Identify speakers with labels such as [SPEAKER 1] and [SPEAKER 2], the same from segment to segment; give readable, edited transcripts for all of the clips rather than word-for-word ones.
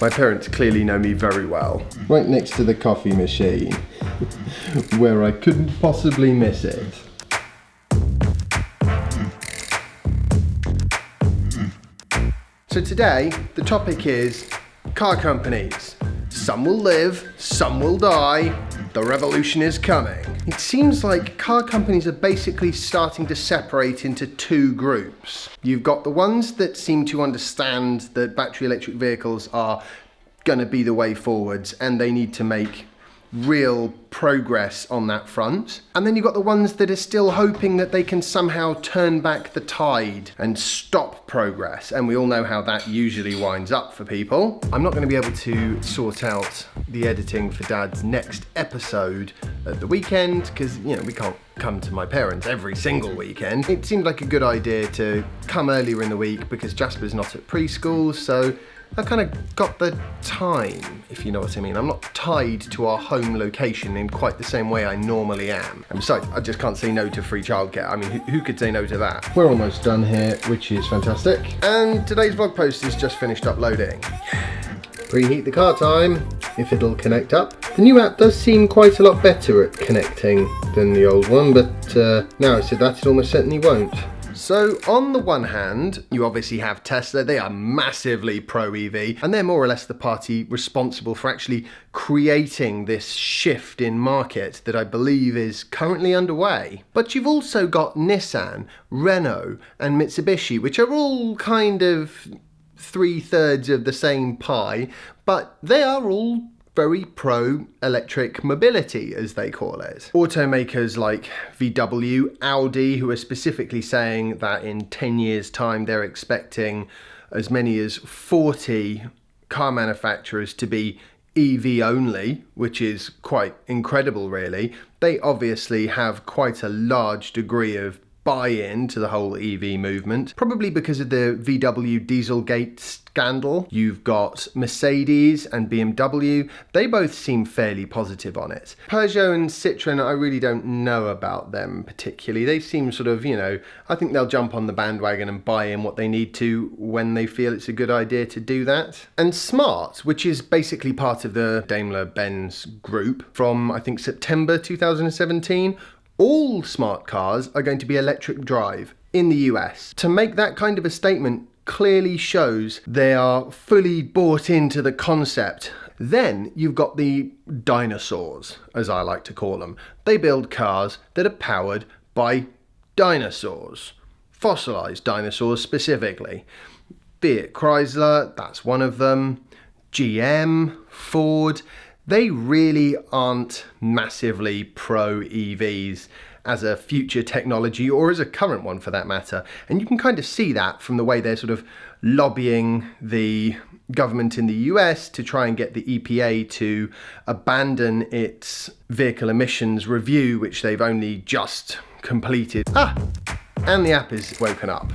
[SPEAKER 1] My parents clearly know me very well. Right next to the coffee machine, where I couldn't possibly miss it. So today, the topic is car companies. Some will live, some will die. The revolution is coming. It seems like car companies are basically starting to separate into two groups. You've got the ones that seem to understand that battery electric vehicles are going to be the way forwards and they need to make real progress on that front. And then you've got the ones that are still hoping that they can somehow turn back the tide and stop progress. And we all know how that usually winds up for people. I'm not going to be able to sort out the editing for Dad's next episode at the weekend because, you know, we can't come to my parents every single weekend. It seemed like a good idea to come earlier in the week because Jasper's not at preschool, so I've kind of got the time, if you know what I mean. I'm not tied to our home location in quite the same way I normally am. And besides, I just can't say no to free childcare. I mean, who could say no to that? We're almost done here, which is fantastic. And today's vlog post is just finished uploading. Preheat the car time, if it'll connect up. The new app does seem quite a lot better at connecting than the old one, but now I said that, it almost certainly won't. So on the one hand, you obviously have Tesla. They are massively pro-EV, and they're more or less the party responsible for actually creating this shift in market that I believe is currently underway. But you've also got Nissan, Renault, and Mitsubishi, which are all kind of 3/3 of the same pie, but they are all very pro-electric mobility, as they call it. Automakers like VW, Audi, who are specifically saying that in 10 years' time they're expecting as many as 40 car manufacturers to be EV only, which is quite incredible really. They obviously have quite a large degree of buy-in to the whole EV movement, probably because of the VW Dieselgate scandal. You've got Mercedes and BMW. They both seem fairly positive on it. Peugeot and Citroën, I really don't know about them particularly. They seem sort of, you know, I think they'll jump on the bandwagon and buy in what they need to when they feel it's a good idea to do that. And Smart, which is basically part of the Daimler-Benz group from, I think, September 2017, all smart cars are going to be electric drive in the US. To make that kind of a statement clearly shows they are fully bought into the concept. Then you've got the dinosaurs, as I like to call them. They build cars that are powered by dinosaurs, fossilized dinosaurs specifically. Be it Chrysler, that's one of them, GM, Ford. They really aren't massively pro-EVs as a future technology or as a current one for that matter. And you can kind of see that from the way they're sort of lobbying the government in the US to try and get the EPA to abandon its vehicle emissions review, which they've only just completed. And the app is woken up.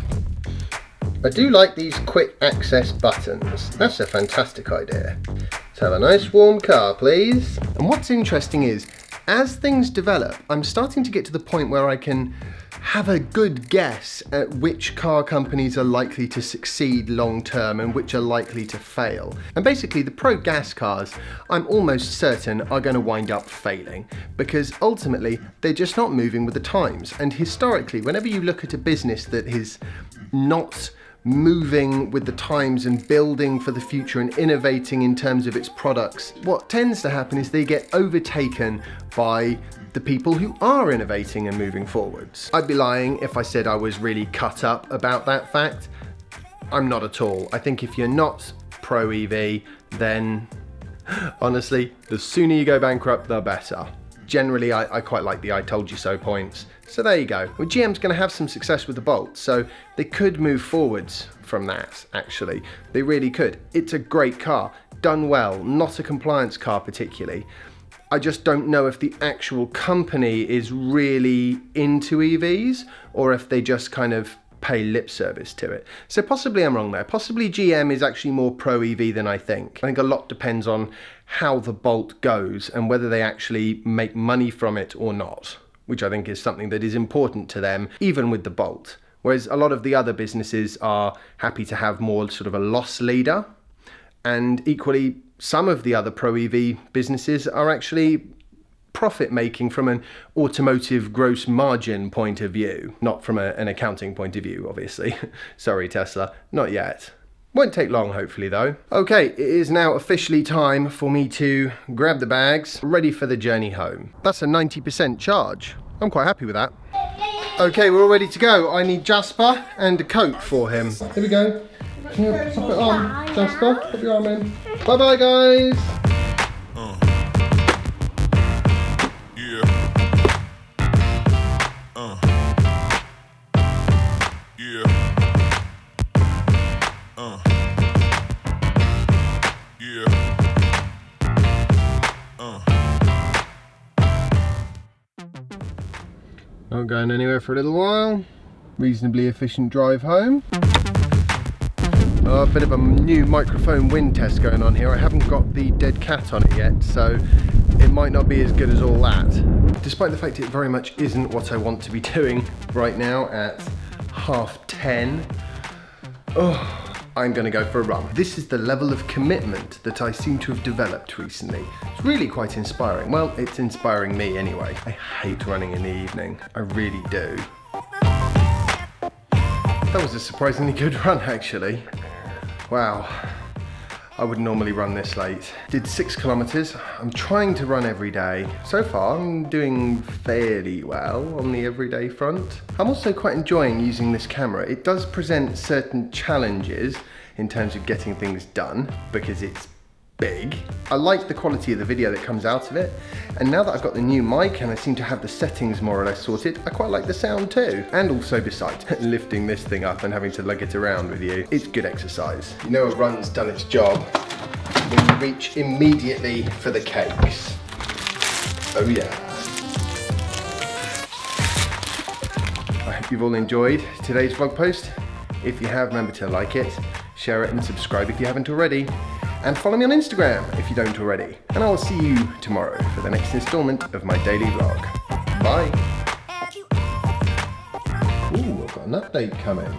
[SPEAKER 1] I do like these quick access buttons. That's a fantastic idea. Let's have a nice warm car, please. And what's interesting is, as things develop, I'm starting to get to the point where I can have a good guess at which car companies are likely to succeed long term and which are likely to fail. And basically the pro-gas cars, I'm almost certain are going to wind up failing because ultimately they're just not moving with the times. And historically, whenever you look at a business that is not moving with the times and building for the future and innovating in terms of its products, what tends to happen is they get overtaken by the people who are innovating and moving forwards. I'd be lying if I said I was really cut up about that fact. I'm not at all. I think if you're not pro-EV, then honestly, the sooner you go bankrupt, the better. Generally, I quite like the I told you so points. So there you go. Well, GM's going to have some success with the Bolt, so they could move forwards from that, actually. They really could. It's a great car, done well, not a compliance car particularly. I just don't know if the actual company is really into EVs or if they just kind of pay lip service to it. So possibly I'm wrong there. Possibly GM is actually more pro-EV than I think. I think a lot depends on how the Bolt goes and whether they actually make money from it or not, which I think is something that is important to them, even with the Bolt. Whereas a lot of the other businesses are happy to have more sort of a loss leader. And equally, some of the other Pro EV businesses are actually profit making from an automotive gross margin point of view, not from an accounting point of view, obviously. Sorry, Tesla, not yet. Won't take long, hopefully, though. Okay, it is now officially time for me to grab the bags, ready for the journey home. That's a 90% charge. I'm quite happy with that. Okay, we're all ready to go. I need Jasper and a coat for him. Here we go. Yeah, pop it on, Jasper. Put your arm in. Bye-bye, guys. Not going anywhere for a little while. Reasonably efficient drive home. A bit of a new microphone wind test going on here. I haven't got the dead cat on it yet, so it might not be as good as all that. Despite the fact it very much isn't what I want to be doing right now at 10:30. Oh, I'm gonna go for a run. This is the level of commitment that I seem to have developed recently. It's really quite inspiring. Well, it's inspiring me anyway. I hate running in the evening. I really do. That was a surprisingly good run, actually. Wow. I wouldn't normally run this late. Did 6 kilometers. I'm trying to run every day. So far, I'm doing fairly well on the everyday front. I'm also quite enjoying using this camera. It does present certain challenges in terms of getting things done because it's big. I like the quality of the video that comes out of it. And now that I've got the new mic and I seem to have the settings more or less sorted, I quite like the sound too. And also besides, lifting this thing up and having to lug it around with you, it's good exercise. You know a run's done its job when you reach immediately for the cakes. Oh yeah. I hope you've all enjoyed today's vlog post. If you have, remember to like it, share it and subscribe if you haven't already. And follow me on Instagram if you don't already. And I will see you tomorrow for the next installment of my daily vlog. Bye. Ooh, I've got an update coming.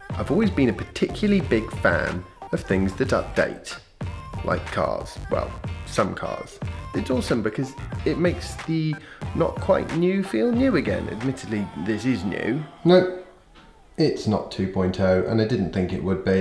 [SPEAKER 1] I've always been a particularly big fan of things that update. Like cars. Well, some cars. It's awesome because it makes the not quite new feel new again. Admittedly, this is new. Nope, it's not 2.0 and I didn't think it would be.